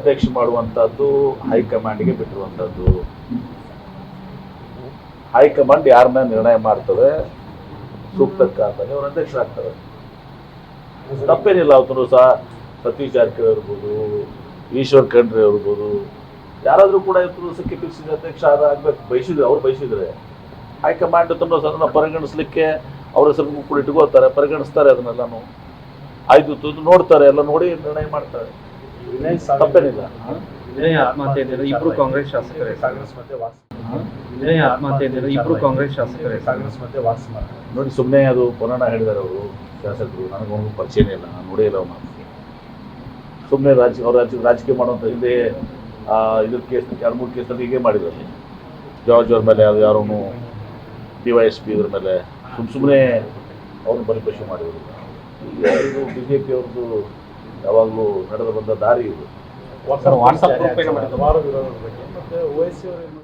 ಅಧ್ಯಕ್ಷ ಮಾಡುವಂಥದ್ದು ಹೈಕಮಾಂಡ್ಗೆ ಬಿಟ್ಟಿರುವಂಥದ್ದು. ಹೈಕಮಾಂಡ್ ಯಾರನ್ನ ನಿರ್ಣಯ ಮಾಡ್ತದೆ ಸೂಕ್ತಕ್ಕೆ ಅಂತಾನೆ ಅವ್ರು ಅಧ್ಯಕ್ಷರಾಗ್ತಾರೆ. ತಪ್ಪೇನಿಲ್ಲ. ಅವತ್ತು ಸಹ ಸತೀಶ್ ಜಾರಕಿಹೊಳಿ ಇರ್ಬೋದು, ಈಶ್ವರ್ ಖಂಡ್ರೆ ಇರ್ಬೋದು, ಯಾರಾದರೂ ಕೂಡ ಇವತ್ತು ದಿವಸಕ್ಕೆ ಪಿಸಿಸಿ ಅಧ್ಯಕ್ಷ ಆಗಬೇಕು ಬಯಸಿದ್ರೆ ಅವ್ರು ಬಯಸಿದ್ರೆ ಹೈಕಮಾಂಡ್ ತುಂಬ ಅದನ್ನು ಪರಿಗಣಿಸ್ಲಿಕ್ಕೆ ಅವ್ರ ಹೆಸರು ಕೂಡ ಇಟ್ಕೋತಾರೆ, ಪರಿಗಣಿಸ್ತಾರೆ. ಅದನ್ನೆಲ್ಲನೂ ಆಯ್ತು ನೋಡ್ತಾರೆ, ಎಲ್ಲ ನೋಡಿ ನಿರ್ಣಯ ಮಾಡ್ತಾರೆ. ತಪ್ಪೇನಿಲ್ಲ. ವಿನಯ್ ಆತ್ಮಹತ್ಯೆ ಇಬ್ರು ಕಾಂಗ್ರೆಸ್ ಶಾಸಕರೇ. ವಿನಯ್ ಆತ್ಮಹತ್ಯೆ ಇಬ್ರು ಕಾಂಗ್ರೆಸ್ ಶಾಸಕರೇ. ನೋಡಿ, ಸುಮ್ಮನೆ ಅದು ಪುರಾಣ ಹೇಳಿದ್ದಾರೆ ಅವರು ಶಾಸಕರು. ನನಗೊಂದು ಪರಿಚಯನೇ ಇಲ್ಲ, ನಾನು ನೋಡೇ ಇಲ್ಲ ಅವನು. ಸುಮ್ಮನೆ ರಾಜಕೀಯ ಮಾಡುವಂಥ ಹಿಂದೆ ಇದ್ರ ಕೇಸ್ 2-3 ಕೇಸಲ್ಲಿ ಹೀಗೆ ಮಾಡಿದ್ದಾರೆ. ಜಾರ್ಜ್ ಅವ್ರ ಮೇಲೆ ಅದು ಯಾರೂ DYSP ಇದ್ರ ಮೇಲೆ ಸುಮ್ಮನೆ ಅವ್ರನ್ನ ಬಲಿಪಶು ಮಾಡಿದ್ರು. ಈಗ ಇದು BJP ಅವ್ರದ್ದು ಯಾವಾಗಲೂ ನಡೆದು ಬಂದ ದಾರಿ ಇದು. ವಾಟ್ಸಪ್ ಗ್ರೂಪ್ ಏನು ಮಾಡಿದ್ರು ವಾರ ವಿರೋಧದ ಬಗ್ಗೆ. ಮತ್ತು OIC ಅವರು